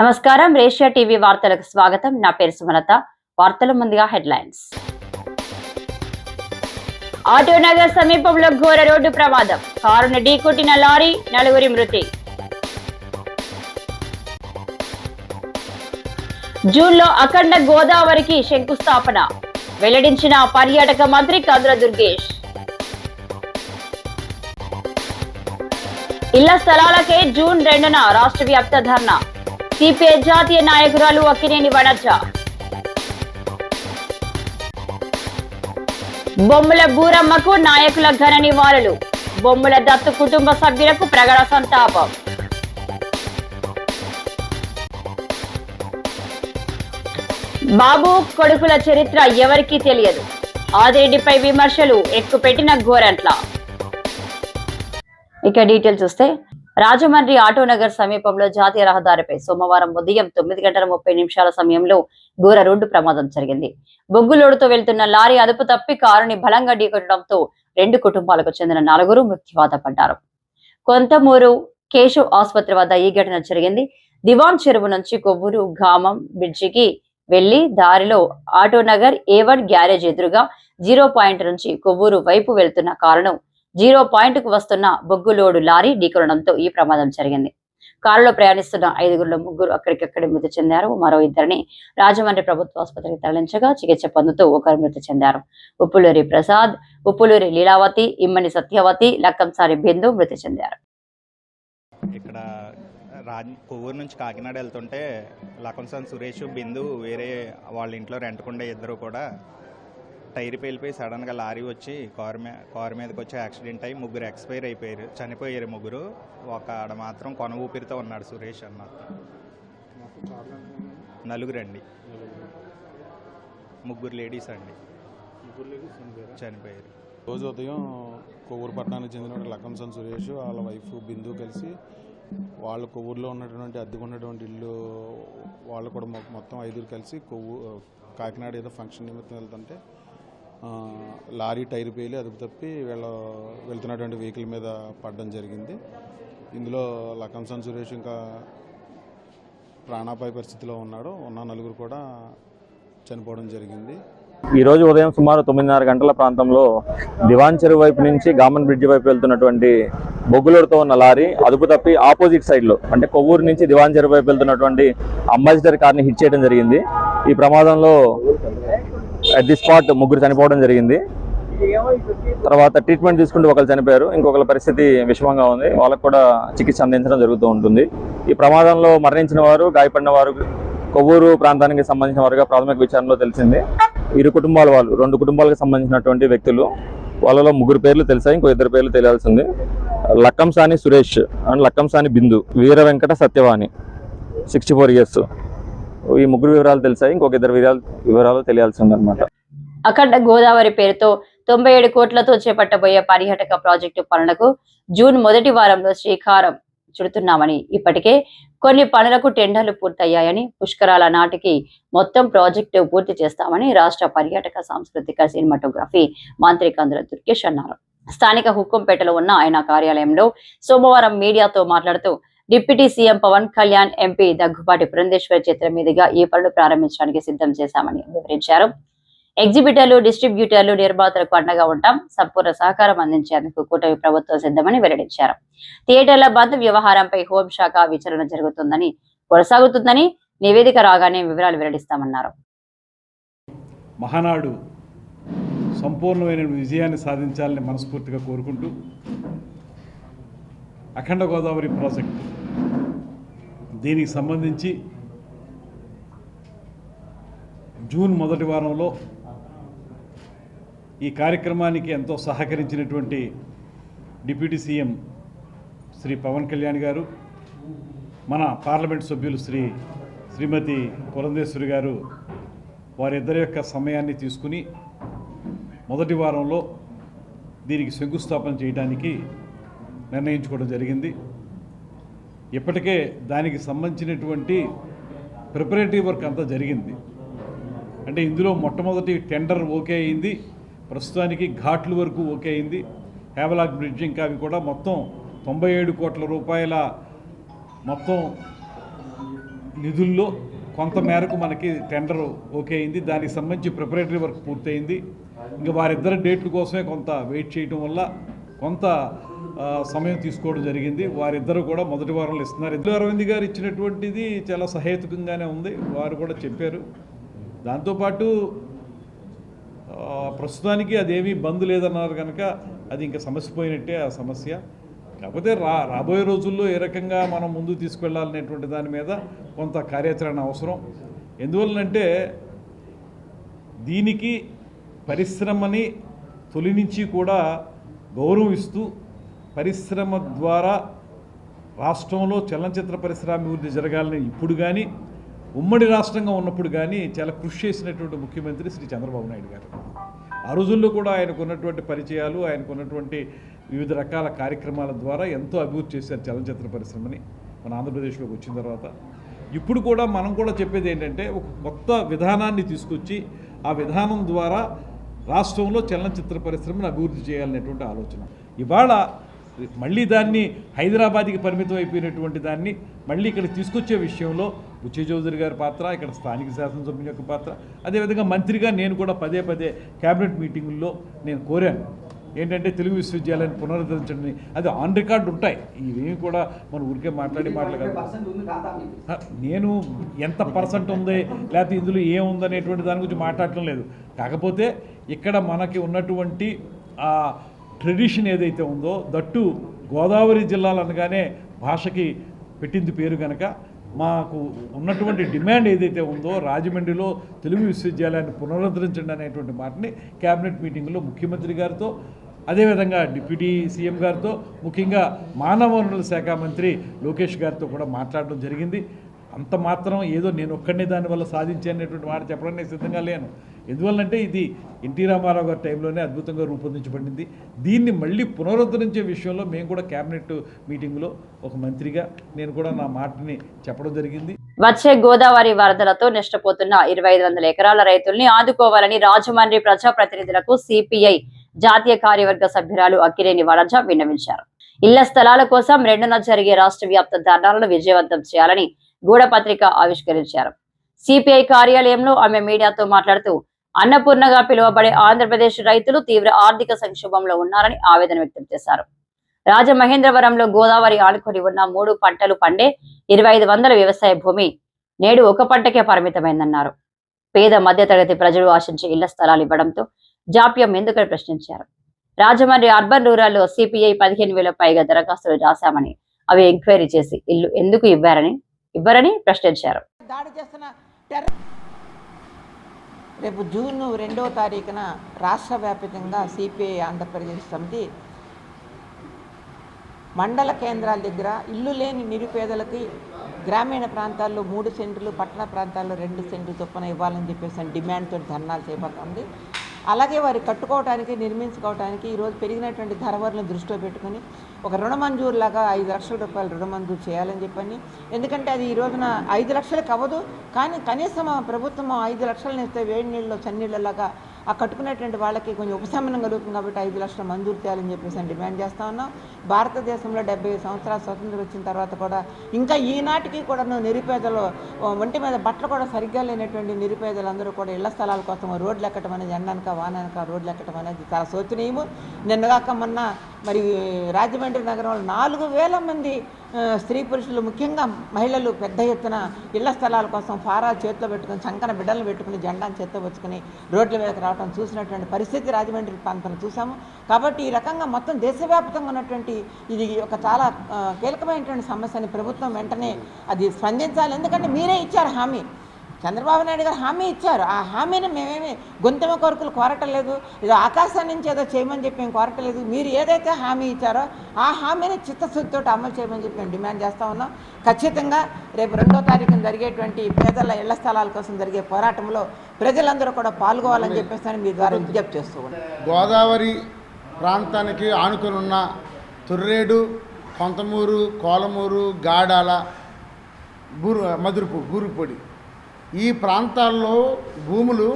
నమస్కారం రేషియా టీవీ వార్తలకు స్వాగతం. నా పేరు సుమలత. వార్తల ముందుగా హెడ్లైన్స్. ఆటోనగర్ సమీపంలో ఘోర రోడ్డు ప్రమాదం. కారును ఢీకొట్టిన లారీ, నలుగురి మృతి. జూన్లో అఖండ గోదావరికి శంకుస్థాపన వెల్లడించిన పర్యాటక మంత్రి కందుల దుర్గేష్. ఇళ్ల స్థలాలకే జూన్ 2న రాష్ట్ర వ్యాప్త ధర్నా. సిపిఐ జాతీయ నాయకురాలు అక్కినేని వనజ. బొమ్మల బూరమ్మకు నాయకుల ఘన నివాళులు. బొమ్మల దత్తు కుటుంబ సభ్యులకు ప్రగాఢ సంతాపం. బాబు కొడుకుల చరిత్ర ఎవరికీ తెలియదు. ఆదిరెడ్డిపై విమర్శలు ఎక్కుపెట్టిన గోరంట్ల. ఇక డీటెయిల్ చూస్తే, రాజమండ్రి ఆటోనగర్ సమీపంలో జాతీయ రహదారిపై సోమవారం ఉదయం 9:30 సమయంలో ఘోర రోడ్డు ప్రమాదం జరిగింది. బొగ్గు లోడుతో వెళ్తున్న లారీ అదుపు తప్పి కారుని బలంగా ఢీకొట్టడంతో 2 కుటుంబాలకు చెందిన 4 మృత్యువాత పడ్డారు. కొంతమూరు కేశవ్ ఆసుపత్రి వద్ద ఈ ఘటన జరిగింది. దివాన్ చెరువు నుంచి కొవ్వూరు గామం బ్రిడ్జికి వెళ్లి దారిలో ఆటోనగర్ A1 గ్యారేజ్ ఎదురుగా 0 పాయింట్ నుంచి కొవ్వూరు వైపు వెళ్తున్న కారును 0 పాయింట్ కు వస్తున్న బొగ్గు లోడు లారీ ఢీకొనడంతో ఈ ప్రమాదం జరిగింది. కారులో ప్రయాణిస్తున్న 5గురిలో 3 అక్కడికక్కడే మృతి చెందారు. మరో 2ని రాజమండ్రి ప్రభుత్వ ఆసుపత్రికి తరలించగా చికిత్స పొందుతూ 1 మృతి చెందారు. ఉప్పులూరి ప్రసాద్, ఉప్పులూరి లీలావతి, ఇమ్మని సత్యవతి, లక్కంసారి బిందు మృతి చెందారు. ఇక్కడ కొవ్వూరు నుంచి కాకినాడ వెళ్తుంటే లకంసాని సురేష్, బిందు వేరే వాళ్ళ ఇంట్లో రెంట్కుండే ఇద్దరు కూడా టైర్ పేలిపోయి సడన్గా లారీ వచ్చి కారు మీదకి వచ్చి యాక్సిడెంట్ అయ్యి 3 ఎక్స్పైర్ అయిపోయారు, చనిపోయారు 3. ఒక ఆడ మాత్రం కొన ఊపిరితో ఉన్నాడు సురేష్ అన్న. 4 అండి, 3 లేడీస్ అండి చనిపోయారు. రోజు ఉదయం కొవ్వూరు పట్టణానికి చెందిన లకంసాని సురేష్ వాళ్ళ వైఫ్ బిందు కలిసి వాళ్ళ కొవ్వూరులో ఉన్నటువంటి అద్దెకున్నటువంటి ఇల్లు వాళ్ళు కూడా మొత్తం 5 కలిసి కాకినాడ ఏదో ఫంక్షన్ నిమిత్తం వెళ్తుంటే లారీ టైర్ పేలి అదుపు తప్పి వెళ్తున్నటువంటి వెహికల్ మీద పడడం జరిగింది. ఇందులో లకంసాని సురేష్ ఇంకా ప్రాణాపాయ పరిస్థితిలో ఉన్నాడు. ఉన్న 4 కూడా చనిపోవడం జరిగింది. ఈరోజు ఉదయం సుమారు 9:30 గంటల ప్రాంతంలో దివాన్ చెరువు వైపు నుంచి గామన్ బ్రిడ్జి వైపు వెళ్తున్నటువంటి బొగ్గులోడుతో ఉన్న లారీ అదుపు తప్పి ఆపోజిట్ సైడ్లో అంటే కొవ్వూరు నుంచి దివాన్ చెరువు వైపు వెళ్తున్నటువంటి అంబాసిడర్ కార్ని హిట్ చేయడం జరిగింది. ఈ ప్రమాదంలో అట్ ది స్పాట్ 3 చనిపోవడం జరిగింది. తర్వాత ట్రీట్మెంట్ తీసుకుంటూ 1 చనిపోయారు, ఇంకొకరి పరిస్థితి విషమంగా ఉంది. వాళ్ళకు కూడా చికిత్స అందించడం జరుగుతూ ఉంటుంది. ఈ ప్రమాదంలో మరణించిన వారు, గాయపడిన వారు కొవ్వూరు ప్రాంతానికి సంబంధించిన వారుగా ప్రాథమిక విచారణలో తెలిసింది. 2 కుటుంబాల వాళ్ళు, 2 కుటుంబాలకు సంబంధించినటువంటి వ్యక్తులు. వాళ్ళలో 3 పేర్లు తెలిసాయి, ఇంకో 2 పేర్లు తెలియాల్సింది. Lakkamsani Suresh and Lakkamsani Bindu, Veera Venkata Satyavani 64 years. ఈ 3 వివరాలు తెలిసాయి, ఇంకొక 2 వివరాలు తెలియాల్సింది అనమాట. అఖండ గోదావరి పేరుతో 97 కోట్లతో చేపట్టబోయే పర్యాటక ప్రాజెక్టు పనులకు జూన్ మొదటి వారంలో శ్రీకారం చుడుతున్నామని, ఇప్పటికే కొన్ని పనులకు టెండర్లు పూర్తయ్యాయని, పుష్కరాల నాటికి మొత్తం ప్రాజెక్టు పూర్తి చేస్తామని రాష్ట్ర పర్యాటక సాంస్కృతిక సినిమాటోగ్రఫీ మంత్రి కందుల దుర్గేష్ అన్నారు. స్థానిక హుక్కంపేటలో ఉన్న ఆయన కార్యాలయంలో సోమవారం మీడియాతో మాట్లాడుతూ, deputy CM Pawan Kalyan, MP Daggubati Purandeswari చేతుల మీదుగా ఈ పనులు ప్రారంభించడానికి సిద్ధం చేశామని వివరించారు. ఎగ్జిబిటర్లు, డిస్ట్రిబ్యూటర్లు, నిర్మాతలకు అండగా ఉంటాం, సంపూర్ణ సహకారం అందించేందుకు కూటమి ప్రభుత్వం సిద్ధమని వెల్లడించారు. థియేటర్ల బంద్ వ్యవహారంపై హోంశాఖ విచారణ కొనసాగుతుందని, నివేదిక రాగానే వివరాలు వెల్లడిస్తామన్నారు. మహానాడు సంపూర్ణమైన విజయాన్ని సాధించాలని మనస్ఫూర్తిగా కోరుకుంటూ, అఖండ గోదావరి ప్రాజెక్టు దీనికి సంబంధించి జూన్ మొదటి వారంలో ఈ కార్యక్రమానికి ఎంతో సహకరించినటువంటి డిప్యూటీ సీఎం శ్రీ పవన్ కళ్యాణ్ గారు, మన పార్లమెంట్ సభ్యులు శ్రీమతి పురంధేశ్వరి గారు, వారిద్దరి యొక్క సమయాన్ని తీసుకుని మొదటి వారంలో దీనికి శంకుస్థాపన చేయడానికి నిర్ణయించుకోవడం జరిగింది. ఇప్పటికే దానికి సంబంధించినటువంటి ప్రిపరేటరీ వర్క్ అంతా జరిగింది. అంటే ఇందులో మొట్టమొదటి టెండర్ ఓకే అయింది, ప్రస్తుతానికి ఘాట్ల వరకు ఓకే అయింది. హేవలాక్ బ్రిడ్జ్ ఇంకా అవి కూడా మొత్తం 97 కోట్ల రూపాయల మొత్తం నిధుల్లో కొంత మేరకు మనకి టెండర్ ఓకే అయింది. దానికి సంబంధించి ప్రిపరేటరీ వర్క్ పూర్తయింది. ఇంకా వారిద్దరి డేట్ల కోసమే కొంత వెయిట్ చేయడం వల్ల కొంత సమయం తీసుకోవడం జరిగింది. వారిద్దరూ కూడా మొదటి వారంలో ఇస్తున్నారు. అరవింద్ గారు ఇచ్చినటువంటిది చాలా సహేతుకంగానే ఉంది, వారు కూడా చెప్పారు. దాంతోపాటు ప్రస్తుతానికి అదేమీ బంద్ లేదన్నారు కనుక అది ఇంకా సమస్య పోయినట్టే ఆ సమస్య. కాకపోతే రాబోయే రోజుల్లో ఏ రకంగా మనం ముందుకు తీసుకెళ్లాలనేటువంటి దాని మీద కొంత కార్యాచరణ అవసరం. ఎందువల్లంటే దీనికి పరిశ్రమని తొలి నుంచి కూడా గౌరవం ఇస్తూ పరిశ్రమ ద్వారా రాష్ట్రంలో చలనచిత్ర పరిశ్రమాభివృద్ధి జరగాలని ఇప్పుడు కానీ ఉమ్మడి రాష్ట్రంగా ఉన్నప్పుడు కానీ చాలా కృషి చేసినటువంటి ముఖ్యమంత్రి శ్రీ చంద్రబాబు నాయుడు గారు. ఆ రోజుల్లో కూడా ఆయనకున్నటువంటి పరిచయాలు, ఆయనకున్నటువంటి వివిధ రకాల కార్యక్రమాల ద్వారా ఎంతో అభివృద్ధి చేశారు చలనచిత్ర పరిశ్రమని మన ఆంధ్రప్రదేశ్లోకి వచ్చిన తర్వాత. ఇప్పుడు కూడా మనం కూడా చెప్పేది ఏంటంటే ఒక కొత్త విధానాన్ని తీసుకొచ్చి ఆ విధానం ద్వారా రాష్ట్రంలో చలనచిత్ర పరిశ్రమను అభివృద్ధి చేయాలనేటువంటి ఆలోచన. ఇవాళ మళ్ళీ దాన్ని హైదరాబాద్కి పరిమితం అయిపోయినటువంటి దాన్ని మళ్ళీ ఇక్కడ తీసుకొచ్చే విషయంలో బుచ్చయ్య చౌదరి గారి పాత్ర, ఇక్కడ స్థానిక శాసనసభ్యుల యొక్క పాత్ర, అదేవిధంగా మంత్రిగా నేను కూడా పదే క్యాబినెట్ మీటింగుల్లో నేను కోరాను ఏంటంటే తెలుగు విశ్వవిద్యాలయాన్ని పునరుద్ధరించండి. అది ఆన్ రికార్డు ఉంటాయి, ఇవేమి కూడా మనం ఊరికే మాట్లాడదు. నేను ఎంత పర్సెంట్ ఉంది లేకపోతే ఇందులో ఏముందనేటువంటి దాని గురించి మాట్లాడటం లేదు. కాకపోతే ఇక్కడ మనకి ఉన్నటువంటి ఆ ట్రెడిషన్ ఏదైతే ఉందో, దట్టు గోదావరి జిల్లాలు అనగానే భాషకి పెట్టింది పేరు కనుక మాకు ఉన్నటువంటి డిమాండ్ ఏదైతే ఉందో రాజమండ్రిలో తెలుగు విశ్వవిద్యాలయాన్ని పునరుద్ధరించండి అనేటువంటి మాటని క్యాబినెట్ మీటింగ్లో ముఖ్యమంత్రి గారితో, అదేవిధంగా డిప్యూటీ సీఎం గారితో, ముఖ్యంగా మానవ వనరుల శాఖ మంత్రి లోకేష్ గారితో కూడా మాట్లాడడం జరిగింది. అంత మాత్రం ఏదో నేను ఒక్కడినే దానివల్ల సాధించేటువంటి మాట చెప్పడానికి సిద్ధంగా లేను. ఎందువల్లంటే ఇది ఎన్టీ రామారావు గారి టైంలోనే అద్భుతంగా రూపొందించబడింది. దీన్ని మళ్ళీ పునరుద్ధరించే విషయంలో మేము కూడా క్యాబినెట్ మీటింగ్లో ఒక మంత్రిగా నేను కూడా నా మాటని చెప్పడం జరిగింది. వచ్చే గోదావరి వరదలతో నష్టపోతున్న 2500 ఎకరాల రైతుల్ని ఆదుకోవాలని రాజమండ్రి ప్రజాప్రతినిధులకు సిపిఐ జాతీయ కార్యవర్గ సభ్యురాలు అక్కినేని వనజ విన్నవించారు. ఇళ్ల స్థలాల కోసం 2న జరిగే రాష్ట్ర వ్యాప్త ధర్నాలను విజయవంతం చేయాలని గూఢపత్రిక ఆవిష్కరించారు. సిపిఐ కార్యాలయంలో ఆమె మీడియాతో మాట్లాడుతూ అన్నపూర్ణగా పిలువబడే ఆంధ్రప్రదేశ్ రైతులు తీవ్ర ఆర్థిక సంక్షోభంలో ఉన్నారని ఆవేదన వ్యక్తం చేశారు. రాజమహేంద్రవరంలో గోదావరి ఆనుకొని ఉన్న 3 పంటలు పండే 2500 వ్యవసాయ భూమి నేడు ఒక పంటకే పరిమితమైందన్నారు. పేద మధ్యతరగతి ప్రజలు ఆశించే ఇళ్ల స్థలాలు ఇవ్వడంతో జాప్యం ఎందుకని ప్రశ్నించారు. రాజమండ్రి అర్బన్ రూరల్లో సిపిఐ 15,000 పైగా దరఖాస్తులు రాశామని అవి ఎంక్వైరీ చేసి ఇల్లు ఎందుకు ఇవ్వరని ప్రశ్నించారు. రేపు జూన్ 2వ తారీఖున రాష్ట్ర వ్యాప్తంగా సిపిఐ ఆంధ్రప్రదేశ్ సమితి మండల కేంద్రాల దగ్గర ఇల్లు లేని నిరుపేదలకి గ్రామీణ ప్రాంతాల్లో 3 సెంట్లు, పట్టణ ప్రాంతాల్లో 2 సెంట్లు చొప్పున ఇవ్వాలని చెప్పేసి డిమాండ్తో ధర్నాలు చేపడుతుంది. అలాగే వారి కట్టుకోవడానికి, నిర్మించుకోవడానికి ఈరోజు పెరిగినటువంటి ధరవరలను దృష్టిలో పెట్టుకుని ఒక రుణ మంజూరులాగా 5 లక్షల రూపాయలు రుణ మంజూరు చేయాలని చెప్పని. ఎందుకంటే అది ఈ రోజున 5 లక్షలకు అవ్వదు, కానీ కనీసం ప్రభుత్వం 5 లక్షలను ఇస్తే వేడి నీళ్ళలో చన్నీళ్ళలాగా ఆ కట్టుకునేటువంటి వాళ్ళకి కొంచెం ఉపశమనం కలుగుతుంది. కాబట్టి 5 లక్షలు మంజూరు చేయాలని చెప్పేసి డిమాండ్ చేస్తూ ఉన్నాం. భారతదేశంలో 70 సంవత్సరాల స్వతంత్రం వచ్చిన తర్వాత కూడా ఇంకా ఈనాటికి కూడా నిరుపేదలు ఒంటి మీద బట్టలు కూడా సరిగ్గా లేనటువంటి నిరుపేదలందరూ కూడా ఇళ్ల స్థలాల కోసం రోడ్లు ఎక్కడం అనేది, ఎండనక వాననక రోడ్లు ఎక్కడం అనేది చాలా శోచనీయము. నిన్నగాక మొన్న మరి రాజమండ్రి నగరంలో 4,000 మంది స్త్రీ పురుషులు, ముఖ్యంగా మహిళలు పెద్ద ఎత్తున ఇళ్ల స్థలాల కోసం ఫారాలు చేతిలో పెట్టుకుని, చంకన బిడ్డలను పెట్టుకుని, జెండాను చేతితో వచ్చుకుని రోడ్ల మీదకి రావడం చూసినటువంటి పరిస్థితి రాజమండ్రి ప్రాంతంలో చూసాము. కాబట్టి ఈ రకంగా మొత్తం దేశవ్యాప్తంగా ఉన్నటువంటి ఇది ఒక చాలా కీలకమైనటువంటి సమస్యని ప్రభుత్వం వెంటనే అది స్పందించాలి. ఎందుకంటే మీరే ఇచ్చారు హామీ, చంద్రబాబు నాయుడు గారు హామీ ఇచ్చారు. ఆ హామీని మేమేమి గొంతెమ కోరికలు కోరటలేదు, ఏదో ఆకాశం నుంచి ఏదో చేయమని చెప్పి మేము కోరటలేదు. మీరు ఏదైతే హామీ ఇచ్చారో ఆ హామీని చిత్తశుద్ధితో అమలు చేయమని చెప్పి మేము డిమాండ్ చేస్తూ ఉన్నాం. ఖచ్చితంగా రేపు 2వ తారీఖున జరిగేటువంటి పేదల ఇళ్ల స్థలాల కోసం జరిగే పోరాటంలో ప్రజలందరూ కూడా పాల్గొవాలని చెప్పేసి మీ ద్వారా విజ్ఞప్తి చేస్తూ ఉన్నాం. గోదావరి ప్రాంతానికి ఆనుకొని ఉన్న తుర్రేడు, కొంతమూరు, కోలమూరు, గాడాల, మదురుపు, గూరుపొడి ఈ ప్రాంతాల్లో భూములు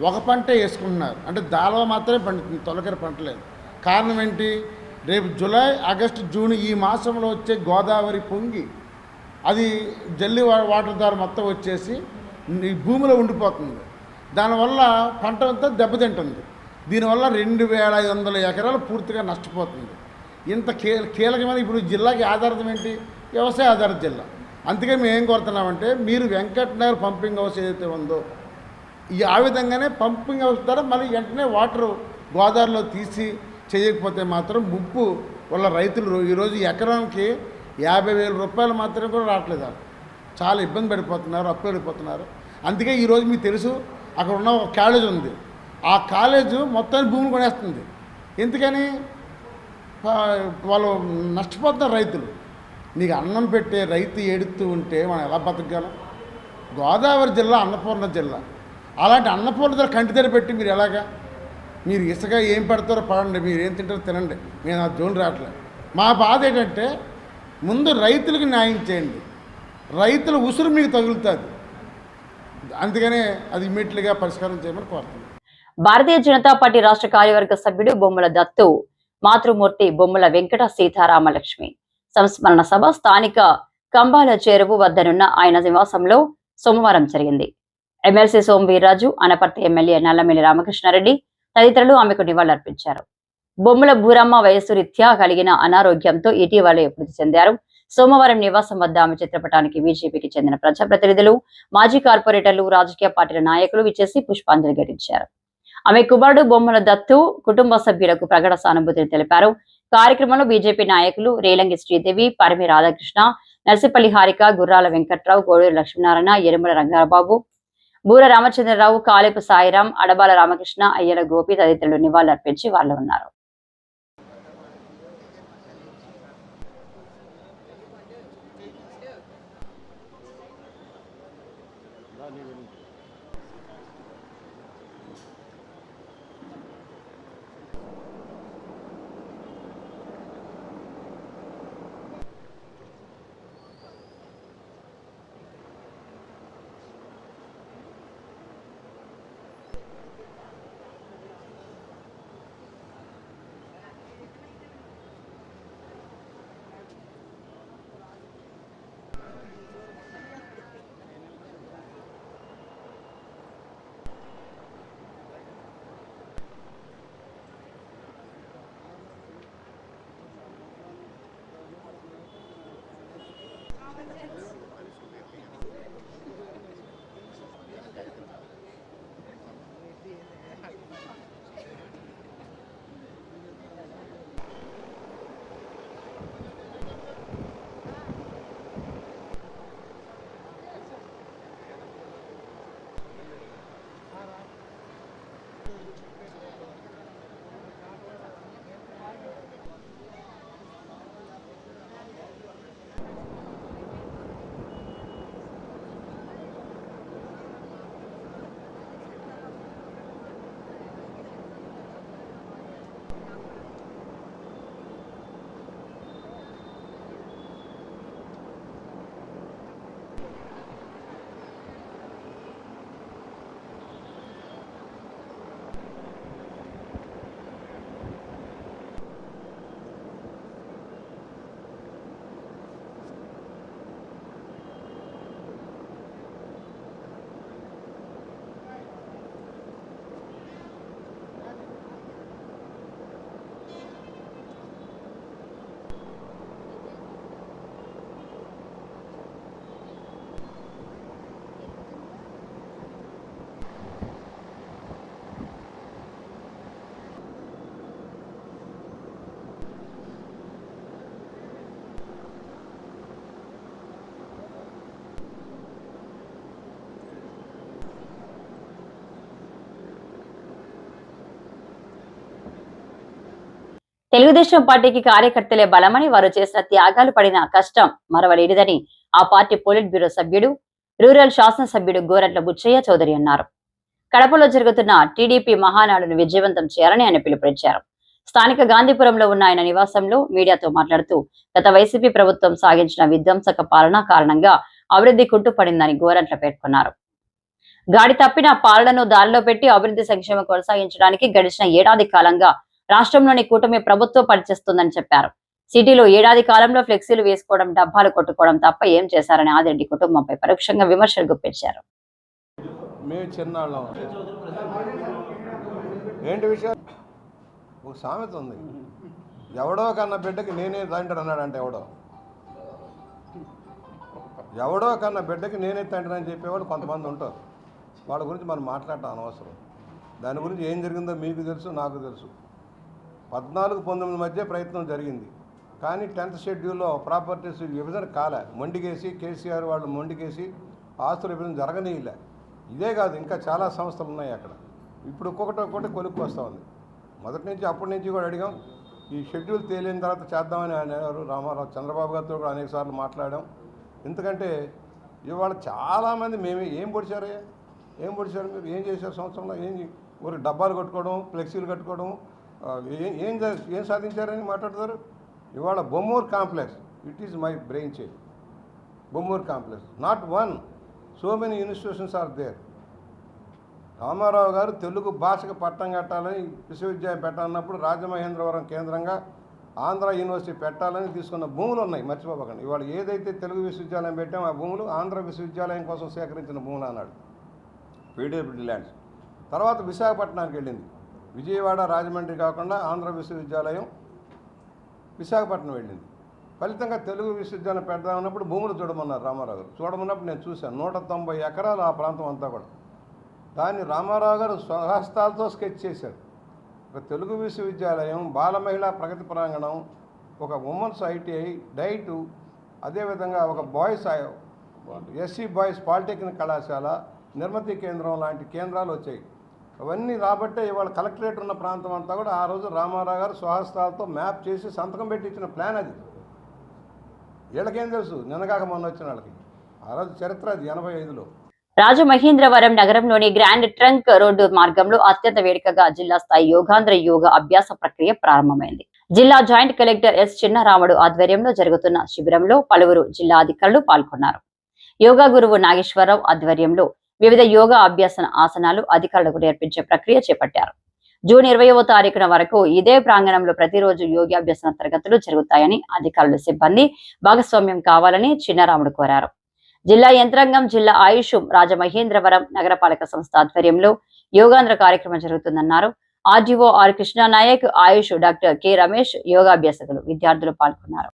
ఒక పంటే వేసుకుంటున్నారు. అంటే దాల్వ మాత్రమే పండుతుంది, తొలకరి పంటలేదు. కారణం ఏంటి? రేపు జూలై, ఆగస్టు, జూన్ ఈ మాసంలో వచ్చే గోదావరి పొంగి అది జల్లి వాటర్ ద్వారా మొత్తం వచ్చేసి ఈ భూమిలో ఉండిపోతుంది. దానివల్ల పంట అంతా దెబ్బతింటుంది. దీనివల్ల 2500 ఎకరాలు పూర్తిగా నష్టపోతుంది. ఇంత కీలకమైన ఇప్పుడు జిల్లాకి ఆధారితం ఏంటి? వ్యవసాయ ఆధారిత జిల్లా. అందుకే మేము ఏం కోరుతున్నామంటే మీరు వెంకటనగర్ పంపింగ్ హౌస్ ఏదైతే ఉందో ఆ విధంగానే పంపింగ్ హౌస్ ద్వారా మళ్ళీ వెంటనే వాటర్ గోదావరిలో తీసి చేయకపోతే మాత్రం ముప్పు వల్ల రైతులు ఈరోజు ఎకరానికి 50,000 రూపాయలు మాత్రమే కూడా రావట్లేదు. చాలా ఇబ్బంది పడిపోతున్నారు, అప్పు పడిపోతున్నారు. అందుకే ఈరోజు మీకు తెలుసు అక్కడ ఉన్న ఒక కాలేజ్ ఉంది. ఆ కాలేజు మొత్తాన్ని భూమిని కొనేస్తుంది. ఎందుకని? వాళ్ళు నష్టపోతున్నారు రైతులు. నీకు అన్నం పెట్టే రైతు ఏడుతూ ఉంటే మనం ఎలా బతకగలం? గోదావరి జిల్లా అన్నపూర్ణ జిల్లా. అలాంటి అన్నపూర్ణ జిల్లా కంటి దగ్గర పెట్టి మీరు ఎలాగా? మీరు ఇసుక ఏం పెడతారో పడండి, మీరు ఏం తింటారో తినండి, మేము ఆ జోన్ రావట్లేదు. మా బాధ ఏంటంటే ముందు రైతులకు న్యాయం చేయండి. రైతుల ఉసురు మీకు తగులుతుంది. అందుకనే అది ఇమ్మీడియట్గా పరిష్కారం చేయమని కోరుతున్నాను. భారతీయ జనతా పార్టీ రాష్ట్ర కార్యవర్గ సభ్యుడు బొమ్మల దత్తు మాతృమూర్తి బొమ్మల వెంకట సీతారామలక్ష్మి సంస్మరణ సభ స్థానిక కంబాల చెరువు వద్దనున్న ఆయన నివాసంలో సోమవారం జరిగింది. ఎమ్మెల్సీ సోము వీర్రాజు, అనపర్తి ఎమ్మెల్యే నల్లమిల్లి రామకృష్ణారెడ్డి తదితరులు ఆమెకు నివాళులర్పించారు. బొమ్మల భూరమ్మ వయస్సు రీత్యా కలిగిన అనారోగ్యంతో ఇటీవలే మృతి చెందారు. సోమవారం నివాసం వద్ద ఆమె చిత్రపటానికి బీజేపీకి చెందిన ప్రజాప్రతినిధులు, మాజీ కార్పొరేటర్లు, రాజకీయ పార్టీల నాయకులు విచ్చేసి పుష్పాంజలి ఘటించారు. ఆమె కుమారుడు బొమ్మల దత్తు కుటుంబ సభ్యులకు ప్రగాఢ సానుభూతిని తెలిపారు. కార్యక్రమంలో బీజేపీ నాయకులు రేలంగి శ్రీదేవి, పరిమి రాధాకృష్ణ, నర్సిపల్లి హారిక, గుర్రాల వెంకట్రావు, కోడూరు లక్ష్మీనారాయణ, ఎరుమల రంగారాబాబు, బూర రామచంద్రరావు, కాలేపు సాయిరాం, అడబాల రామకృష్ణ, అయ్యల గోపి తదితరులు నివాళులర్పించి వాళ్ళు ఉన్నారు. తెలుగుదేశం పార్టీకి కార్యకర్తలే బలమని, వారు చేసిన త్యాగాలు పడిన కష్టం మరవలేనిదని ఆ పార్టీ పోలిట్ బ్యూరో సభ్యుడు, రూరల్ శాసనసభ్యుడు గోరంట్ల బుచ్చయ్య చౌదరి అన్నారు. కడపలో జరుగుతున్న టీడీపీ మహానాడును విజయవంతం చేయాలని ఆయన పిలుపునిచ్చారు. స్థానిక గాంధీపురంలో ఉన్న ఆయన నివాసంలో మీడియాతో మాట్లాడుతూ గత వైసీపీ ప్రభుత్వం సాగించిన విధ్వంసక పాలన కారణంగా అభివృద్ధి కుంటుపడిందని గోరంట్ల పేర్కొన్నారు. గాడి తప్పిన పాలనను దారిలో పెట్టి అభివృద్ధి సంక్షేమం కొనసాగించడానికి గడిచిన ఏడాది కాలంగా రాష్ట్రంలోని కూటమి ప్రభుత్వం పనిచేస్తుందని చెప్పారు. సిటీలో ఏడాది కాలంలో ఫ్లెక్సీలు వేసుకోవడం, డబ్బాలు కొట్టుకోవడం తప్ప ఏం చేశారని ఆదిరెడ్డి కుటుంబంపై పరోక్షంగా విమర్శలు గుప్పించారు. మేము చిన్నాళ్ళం ఏంటి విషయం? ఒక సామెత ఉంది, ఎవడో కన్న బిడ్డకి నేనే తండ్రి అన్నాడంటే ఎవడో కన్న బిడ్డకి నేనే తండ్రి అని చెప్పేవాళ్ళు కొంతమంది ఉంటారు. వాళ్ళ గురించి మనం మాట్లాడటం అనవసరం. దాని గురించి ఏం జరిగిందో మీకు తెలుసు, నాకు తెలుసు. 14-19 మధ్య ప్రయత్నం జరిగింది, కానీ 10th షెడ్యూల్లో ప్రాపర్టీస్ విభజన కాలే. మొండికేసి కేసీఆర్ వాళ్ళు మొండికేసి ఆస్తుల విభజన జరగనీయలే. ఇదే కాదు, ఇంకా చాలా సంస్థలు ఉన్నాయి అక్కడ. ఇప్పుడు ఒక్కొక్కటి కొలుక్కు వస్తూ ఉంది. మొదటి నుంచి అప్పటి నుంచి కూడా అడిగాం. ఈ షెడ్యూల్ తేలిన తర్వాత చేద్దామని అనేవారు రామారావు. చంద్రబాబు గారితో కూడా అనేక సార్లు మాట్లాడాం. ఎందుకంటే ఇవాళ చాలామంది మేమే ఏం పొడిచారు మీరు, ఏం చేశారు సంవత్సరంలో? ఊరికి డబ్బాలు కట్టుకోవడం, ఫ్లెక్సీలు కట్టుకోవడం, ఏం సాధించారని మాట్లాడతారు. ఇవాళ Bommuru complex, it is my brain change. Bommuru complex, not one, so many institutions are there. Rama Rao garu Telugu భాషకు పట్టం కట్టాలని విశ్వవిద్యాలయం పెట్టాలన్నప్పుడు రాజమహేంద్రవరం కేంద్రంగా ఆంధ్ర యూనివర్సిటీ పెట్టాలని తీసుకున్న భూములు ఉన్నాయి, మర్చిపోకండి. ఇవాళ ఏదైతే తెలుగు విశ్వవిద్యాలయం పెట్టామో ఆ భూములు ఆంధ్ర విశ్వవిద్యాలయం కోసం సేకరించిన భూములు అన్నాడు, పీడబ్ల్యూడీ ల్యాండ్స్. తర్వాత విశాఖపట్నానికి వెళ్ళింది. విజయవాడ రాజమండ్రి కాకుండా ఆంధ్ర విశ్వవిద్యాలయం విశాఖపట్నం వెళ్ళింది. ఫలితంగా తెలుగు విశ్వవిద్యాలయం పెడదామన్నప్పుడు భూములు చూడమన్నారు రామారావు గారు. చూడమన్నప్పుడు నేను చూశాను, 190 ఎకరాలు ఆ ప్రాంతం అంతా కూడా. దాన్ని రామారావు గారు స్వహస్తాలతో స్కెచ్ చేశారు. ఒక తెలుగు విశ్వవిద్యాలయం, బాల మహిళా ప్రగతి ప్రాంగణం, ఒక ఉమెన్స్ ఐటీఐ, డైటు, అదేవిధంగా ఒక బాయ్స్ ఎస్సీ బాయ్స్ పాలిటెక్నిక్ కళాశాల, నిర్మతి కేంద్రం లాంటి కేంద్రాలు వచ్చాయి. అవన్నీ రాబట్టే ఇవాళ కలెక్టరేట్ ఉన్న ప్రాంతం అంతా కూడా ఆ రోజు రామారావు గారు స్వహస్తాలతో మ్యాప్ చేసి సంతకం పెట్టి ఇచ్చిన ప్లాన్ అది. వీళ్ళకేం తెలుసు, నిన్నగాక మొన్న వచ్చిన వాళ్ళకి. ఆ రోజు చరిత్ర అది 85లో. రాజమహేంద్రవరం నగరంలోని గ్రాండ్ ట్రంక్ రోడ్డు మార్గంలో అత్యంత వేడుకగా జిల్లా స్థాయి యోగాంధ్ర యోగ అభ్యాస ప్రక్రియ ప్రారంభమైంది. జిల్లా జాయింట్ కలెక్టర్ ఎస్ చిన్నరాముడు ఆధ్వర్యంలో జరుగుతున్న శిబిరంలో పలువురు జిల్లా అధికారులు పాల్గొన్నారు. యోగా గురువు నాగేశ్వరరావు ఆధ్వర్యంలో వివిధ యోగా అభ్యాసన ఆసనాలు అధికారులకు నేర్పించే ప్రక్రియ చేపట్టారు. జూన్ 20వ తారీఖున వరకు ఇదే ప్రాంగణంలో ప్రతిరోజు యోగాభ్యాసన తరగతులు జరుగుతాయని అధికారులు, సిబ్బంది భాగస్వామ్యం కావాలని చిన్నరాముడు కోరారు. జిల్లా యంత్రాంగం, జిల్లా ఆయుష్ రాజమహేంద్రవరం నగరపాలక సంస్థ ఆధ్వర్యంలో యోగాంధ్ర కార్యక్రమం జరుగుతుందన్నారు. RDO R Krishnanayak, Ayush doctor K Ramesh, యోగాభ్యాసకులు, విద్యార్థులు పాల్గొన్నారు.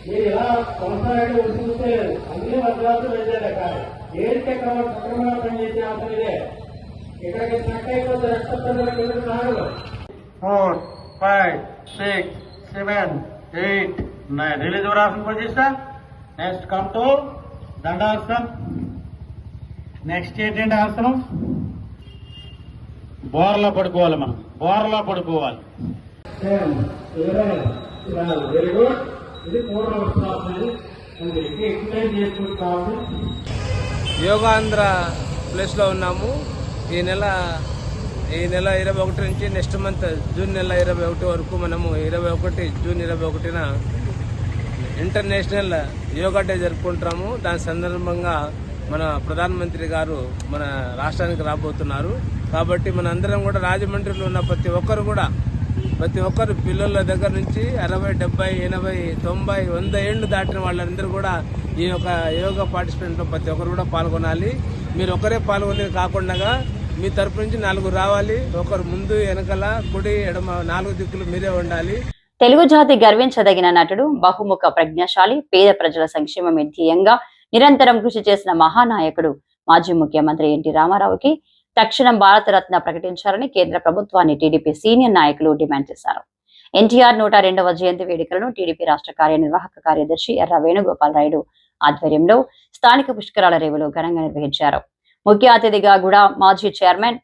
మీరు ఇలా కొనసాగండి చూస్తే అన్ని వర్గాలు వెళ్ళారు. కాదు ఏరికే సక్రమంగా పనిచేసే అవసరం ఇదే. ఇక్కడికి స్టక్ అయిపోతే రక్త నాడు 4, 5, 6, 7, 8, 9 release asan position. Next come to Dandasan. Next ఏంటంటే ఆసనం బోర్లా పడుకోవాలి. మనం బోర్లా పడుకోవాలి. Very good. ఇది పూర్ణ వస్త్రాసనం. ఎక్స్ప్లెయిన్ చేసుకుంటాము. యోగాంధ్ర ప్లేస్లో ఉన్నాము. ఈ నెల 21 నుంచి నెక్స్ట్ మంత్ జూన్ నెల 21 వరకు మనము 21 జూన్ 21న ఇంటర్నేషనల్ యోగా డే జరుపుకుంటాము. దాని సందర్భంగా మన ప్రధానమంత్రి గారు మన రాష్ట్రానికి రాబోతున్నారు. కాబట్టి మన అందరం కూడా రాజమండ్రిలో ఉన్న ప్రతి ఒక్కరు పిల్లల దగ్గర నుంచి 60, 70, 80, 90, 100 ఏళ్ళు దాటిన వాళ్ళందరూ కూడా ఈ యొక్క యోగా పార్టిసిపేట్లో ప్రతి ఒక్కరు కూడా పాల్గొనాలి. మీరు ఒకరే పాల్గొనేది కాకుండా మీ తరపు నుంచి 4 రావాలి. ఒకరు ముందు, వెనకాల, కుడి, ఎడమ 4 దిక్కులు మీరే ఉండాలి. తెలుగు జాతి గర్వించదగిన నటుడు, బహుముఖ ప్రజ్ఞాశాలి, పేద ప్రజల సంక్షేమమే ధ్యేయంగా నిరంతరం కృషి చేసిన మహానాయకుడు మాజీ ముఖ్యమంత్రి ఎన్టీ రామారావుకి తక్షణం భారతరత్న ప్రకటించాలని కేంద్ర ప్రభుత్వాన్ని టీడీపీ సీనియర్ నాయకులు డిమాండ్ చేశారు. ఎన్టీఆర్ 102వ జయంతి వేడుకలను టీడీపీ రాష్ట్ర కార్యనిర్వాహక కార్యదర్శి ఎర్ర వేణుగోపాల్ రాయుడు ఆధ్వర్యంలో స్థానిక పుష్కరాల రేవులో ఘనంగా నిర్వహించారు. ముఖ్య అతిథిగా కూడా మాజీ చైర్మన్,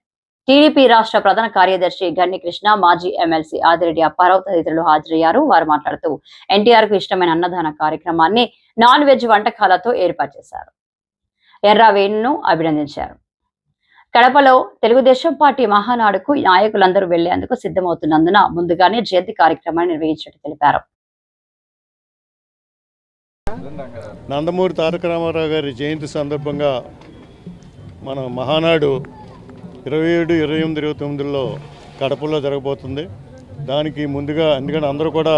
టీడీపీ రాష్ట్ర ప్రధాన కార్యదర్శి గన్ని కృష్ణ, మాజీ ఎమ్మెల్సీ ఆదిరెడ్డి అప్పారావు తదితరులు హాజరయ్యారు. వారు మాట్లాడుతూ ఎన్టీఆర్ కు ఇష్టమైన అన్నదాన కార్యక్రమాన్ని నాన్ వెజ్ వంటకాలతో ఏర్పాటు చేశారు. ఎర్రా వేణును అభినందించారు. కడపలో తెలుగుదేశం పార్టీ మహానాడుకు నాయకులందరూ వెళ్లేందుకు సిద్ధమవుతున్నందున ముందుగానే జయంతి కార్యక్రమాన్ని నిర్వహించినట్టు తెలిపారు. నందమూరి తారక రామారావు గారి జయంతి సందర్భంగా మన మహానాడు 27, 28, 29లో కడపలో జరగబోతుంది. దానికి ముందుగా ఎందుకంటే అందరూ కూడా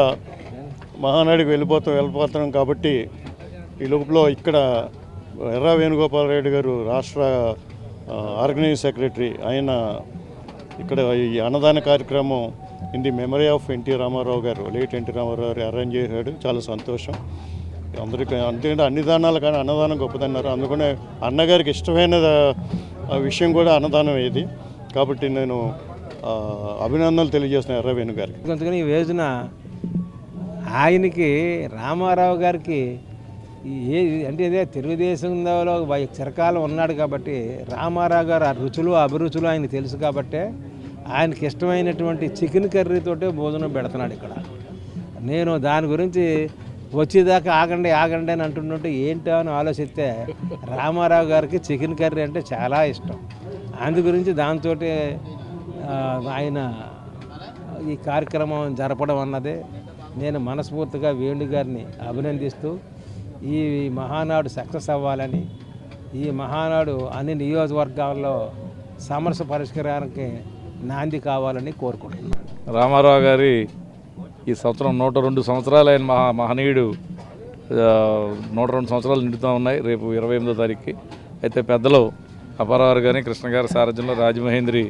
మహానాడికి వెళ్ళిపోతున్నాం కాబట్టి ఈ లోపల ఇక్కడ ఎర్రా వేణుగోపాలరెడ్డి గారు రాష్ట్ర ఆర్గనైజింగ్ సెక్రటరీ ఆయన ఇక్కడ ఈ అన్నదాన కార్యక్రమం in the memory of NT Rama Rao garu, late NT Rama Rao గారు అరేంజ్ చేశాడు. చాలా సంతోషం అందరికీ. అంతేకాదు అన్ని దానాలు కానీ అన్నదానం గొప్పదన్నారు. అందుకనే అన్నగారికి ఇష్టమైన విషయం కూడా అన్నదానం ఇది. కాబట్టి నేను అభినందనలు తెలియజేస్తున్నాను ఎర్రా వేణు గారికి. అందుకని ఈ రోజున ఆయనకి రామారావు గారికి అంటే ఇదే తెలుగుదేశంలో చిరకాలం ఉన్నాడు కాబట్టి రామారావు గారు ఆ రుచులు అభిరుచులు ఆయన తెలుసు కాబట్టి ఆయనకి ఇష్టమైనటువంటి చికెన్ కర్రీతోటే భోజనం పెడుతున్నాడు ఇక్కడ. నేను దాని గురించి వచ్చేదాకా ఆగండి అని అంటుంటే ఏంటో అని ఆలోచిస్తే రామారావు గారికి చికెన్ కర్రీ అంటే చాలా ఇష్టం. అందు గురించి దాంతో ఆయన ఈ కార్యక్రమం జరపడం అన్నదే నేను మనస్ఫూర్తిగా వేణు గారిని అభినందిస్తూ ఈ మహానాడు సక్సెస్ అవ్వాలని, ఈ మహానాడు అన్ని నియోజకవర్గాల్లో సమస్య పరిష్కారానికి నాంది కావాలని కోరుకుంటున్నాను. రామారావు గారి ఈ సంవత్సరం 102 సంవత్సరాలు అయిన మహనీయుడు 102 సంవత్సరాలు నిండుతూ ఉన్నాయి రేపు 28వ తారీఖుకి. అయితే పెద్దలు అప్పారావు గారి కృష్ణ గారి సారథ్యంలో రాజమహేంద్రి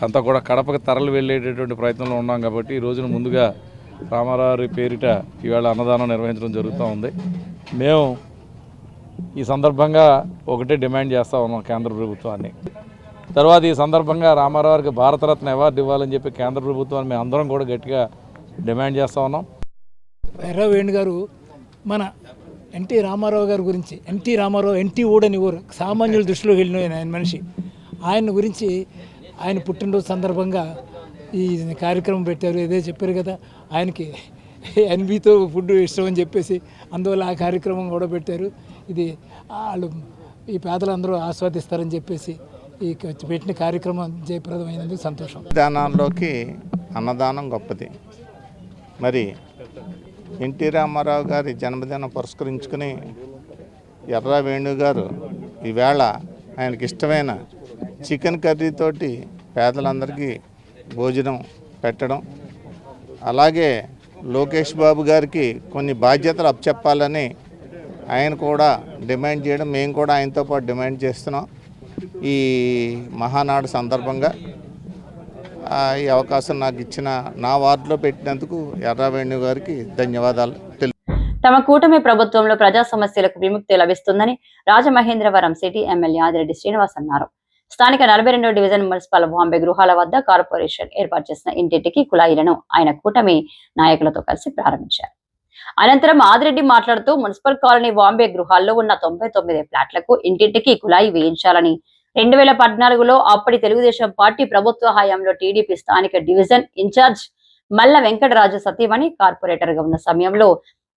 అంతా కూడా కడపకు తరలి వెళ్ళేటటువంటి ప్రయత్నంలో ఉన్నాం కాబట్టి ఈ రోజున ముందుగా రామారావు పేరిట ఇవాళ అన్నదానం నిర్వహించడం జరుగుతూ ఉంది. మేము ఈ సందర్భంగా ఒకటే డిమాండ్ చేస్తూ ఉన్నాం కేంద్ర ప్రభుత్వాన్ని. తర్వాత ఈ సందర్భంగా రామారావు గారికి భారతరత్న అవార్డు ఇవ్వాలని చెప్పి కేంద్ర ప్రభుత్వాన్ని మేము అందరం కూడా గట్టిగా డిమాండ్ చేస్తూ ఉన్నాం. ఎర్రా వేణు గారు మన ఎన్టీ రామారావు గారి గురించి, ఎన్టీ రామారావు ఎన్టీ ఊడని ఊరు సామాన్యుల దృష్టిలో వెళ్ళిన ఆయన మనిషి. ఆయన గురించి ఆయన పుట్టినరోజు సందర్భంగా ఈ కార్యక్రమం పెట్టారు. ఇదే చెప్పారు కదా, ఆయనకి ఎన్బీతో ఫుడ్ ఇష్టం అని చెప్పేసి అందువల్ల ఆ కార్యక్రమం కూడా పెట్టారు. ఇది వాళ్ళు ఈ పేదలందరూ ఆస్వాదిస్తారని చెప్పేసి ఈ పెట్టిన కార్యక్రమం జయప్రదమైనందుకు సంతోషం. దానాల్లోకి అన్నదానం గొప్పది. మరి ఎన్టీ రామారావు గారి జన్మదినం పురస్కరించుకుని ఎర్రా వేణు గారు ఈవేళ ఆయనకి ఇష్టమైన చికెన్ కర్రీతోటి పేదలందరికీ భోజనం పెట్టడం, అలాగే లోకేష్ బాబు గారికి కొన్ని బాధ్యతలు అప్పచెప్పాలని ఆయన కూడా డిమాండ్ చేయడం, మేము కూడా ఆయనతో పాటు డిమాండ్ చేస్తున్నాం. ఈ మహానాడు సందర్భంగా ఈ అవకాశం నాకు ఇచ్చిన, నా వార్డులో పెట్టినందుకు ఎర్రా వేణు గారికి ధన్యవాదాలు. తమ కూటమి ప్రభుత్వంలో ప్రజా సమస్యలకు విముక్తి లభిస్తుందని రాజమహేంద్రవరం సిటీ ఎమ్మెల్యే ఆదిరెడ్డి శ్రీనివాస్ అన్నారు. స్థానిక 42వ డివిజన్ మున్సిపల్ బాంబే గృహాల వద్ద కార్పొరేషన్ ఏర్పాటు చేసిన ఇంటింటికి కుళాయిలను ఆయన కూటమి నాయకులతో కలిసి ప్రారంభించారు. అనంతరం ఆదిరెడ్డి మాట్లాడుతూ మున్సిపల్ కాలనీ బాంబే గృహాల్లో ఉన్న 99 ఫ్లాట్లకు ఇంటింటికి కుళాయి వేయించాలని 2014లో అప్పటి తెలుగుదేశం పార్టీ ప్రభుత్వ హయాంలో టీడీపీ స్థానిక డివిజన్ ఇన్ఛార్జ్ మల్ల వెంకటరాజు సతీమణి కార్పొరేటర్ గా ఉన్న సమయంలో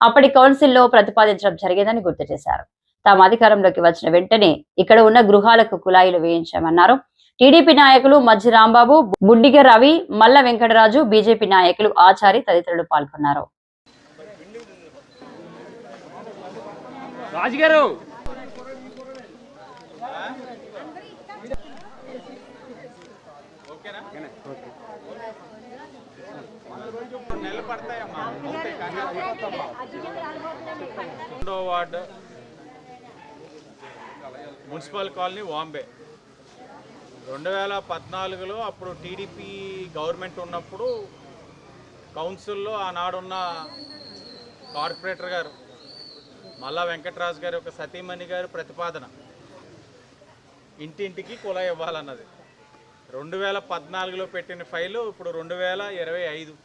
అప్పటి కౌన్సిల్లో ప్రతిపాదించడం జరిగేదని గుర్తు చేశారు. తాము అధికారంలోకి వచ్చిన వెంటనే ఇక్కడ ఉన్న గృహాలకు కుళాయిలు వేయించామన్నారు. టీడీపీ నాయకులు మజ్జి రాంబాబు, బుడ్డిగ రవి, మల్ల వెంకటరాజు, బీజేపీ నాయకులు ఆచారి తదితరులు పాల్గొన్నారు. రాజుగారు వార్డు మున్సిపల్ కాలనీ బాంబే 2014లో అప్పుడు టీడీపీ గవర్నమెంట్ ఉన్నప్పుడు కౌన్సిల్లో ఆనాడున్న కార్పొరేటర్ గారు మల్లా వెంకటరాజు గారి ఒక సతీమణి గారి ప్రతిపాదన ఇంటింటికి కుళాయి ఇవ్వాలన్నది. 2014లో పెట్టిన ఫైలు ఇప్పుడు 2025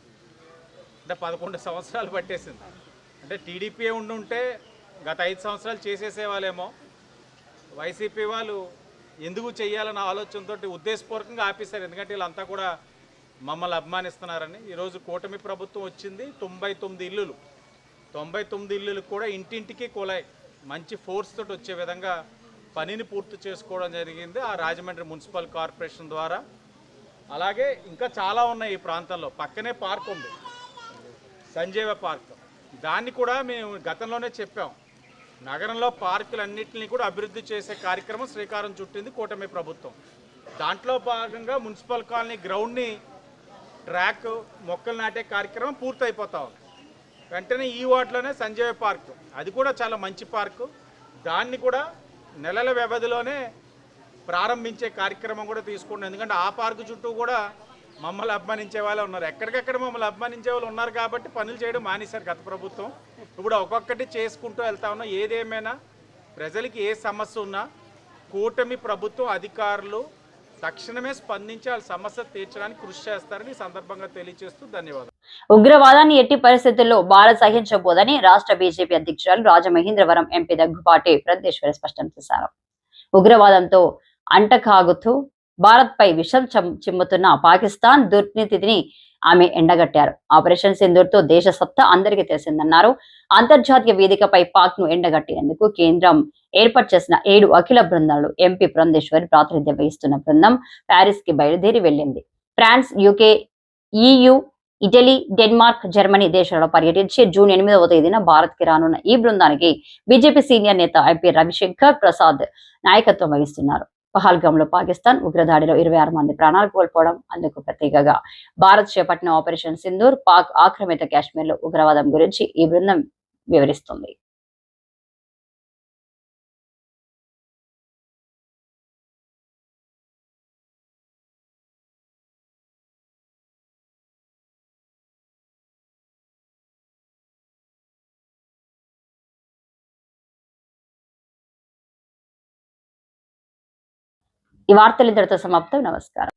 అంటే 11 సంవత్సరాలు పట్టేసింది. అంటే టీడీపీ ఉండుంటే గత 5 సంవత్సరాలు చేసేసేవాళ్ళేమో. వైసీపీ వాళ్ళు ఎందుకు చెయ్యాలన్న ఆలోచనతో ఉద్దేశపూర్వకంగా ఆపేశారు. ఎందుకంటే వీళ్ళంతా కూడా మమ్మల్ని అభిమానిస్తున్నారని. ఈరోజు కూటమి ప్రభుత్వం వచ్చింది. 99 ఇల్లులు, 99 ఇల్లులు కూడా ఇంటింటికి కుళాయి మంచి ఫోర్స్ తోటి వచ్చే విధంగా పనిని పూర్తి చేసుకోవడం జరిగింది ఆ రాజమండ్రి మున్సిపల్ కార్పొరేషన్ ద్వారా. అలాగే ఇంకా చాలా ఉన్నాయి ఈ ప్రాంతంలో. పక్కనే పార్క్ ఉంది, సంజీవ పార్క్. దాన్ని కూడా మేము గతంలోనే చెప్పాం. నగరంలో పార్కులన్నింటినీ కూడా అభివృద్ధి చేసే కార్యక్రమం శ్రీకారం చుట్టింది కూటమి ప్రభుత్వం. దాంట్లో భాగంగా మున్సిపల్ కాలనీ గ్రౌండ్ని ట్రాక్ మొక్కలు నాటే కార్యక్రమం పూర్తయిపోతా ఉంది. వెంటనే ఈ వార్డులోనే సంజీవ పార్క్, అది కూడా చాలా మంచి పార్కు. దాన్ని కూడా నెలల వ్యవధిలోనే ప్రారంభించే కార్యక్రమం కూడా తీసుకుంటాం. ఎందుకంటే ఆ పార్కు చుట్టూ కూడా మమ్మల్ని అభిమానించే వాళ్ళే ఉన్నారు. ఎక్కడికెక్కడ మమ్మల్ని అభిమానించే వాళ్ళు ఉన్నారు కాబట్టి పనులు చేయడం మానేశారు గత ప్రభుత్వం. ఇప్పుడు ఒక్కొక్కటి చేసుకుంటూ వెళ్తా ఉన్నాం. ఏదేమైనా ప్రజలకి ఏ సమస్య ఉన్నా కూటమి ప్రభుత్వం అధికారులు తక్షణమే స్పందించి వాళ్ళ సమస్య తీర్చడానికి కృషి చేస్తారని ఈ సందర్భంగా తెలియజేస్తూ ధన్యవాదాలు. ఉగ్రవాదాన్ని ఎట్టి పరిస్థితుల్లో భారత్ సహించబోదని రాష్ట్ర బీజేపీ అధ్యక్షురాలు రాజమహేంద్రవరం ఎంపీ దగ్గుపాటి పురంధేశ్వరి స్పష్టం చేశారు. ఉగ్రవాదంతో అంటకాగుతూ భారత్ పై విషం చిమ్ముతున్న పాకిస్తాన్ దుర్నీతిని ఆమె ఎండగట్టారు. ఆపరేషన్ సింధూర్ తో దేశ సత్తా అందరికీ తెలిసిందన్నారు. అంతర్జాతీయ వేదికపై పాక్ ను ఎండగట్టేందుకు కేంద్రం ఏర్పాటు చేసిన 7 అఖిల బృందాలు ఎంపీ పురంధేశ్వరి ప్రాతినిధ్యం వహిస్తున్న బృందం ప్యారిస్ కి బయలుదేరి వెళ్లింది. France, UK, EU, Italy, Denmark, Germany దేశాలలో పర్యటించి జూన్ 8వ తేదీన భారత్ కి రానున్న ఈ బృందానికి బీజేపీ సీనియర్ నేత ఎంపీ రవిశంకర్ ప్రసాద్ నాయకత్వం వహిస్తున్నారు. పహల్గామ్ లో పాకిస్తాన్ ఉగ్రదాడిలో 26 మంది ప్రాణాలు కోల్పోవడం, అందుకు ప్రత్యేకగా భారత్ చేపట్టిన ఆపరేషన్ సింధూర్, పాక్ ఆక్రమిత కాశ్మీర్ లో ఉగ్రవాదం గురించి ఈ బృందం వివరిస్తుంది. ఈ వార్తలు ఇంతటితో సమాప్తం. నమస్కారం.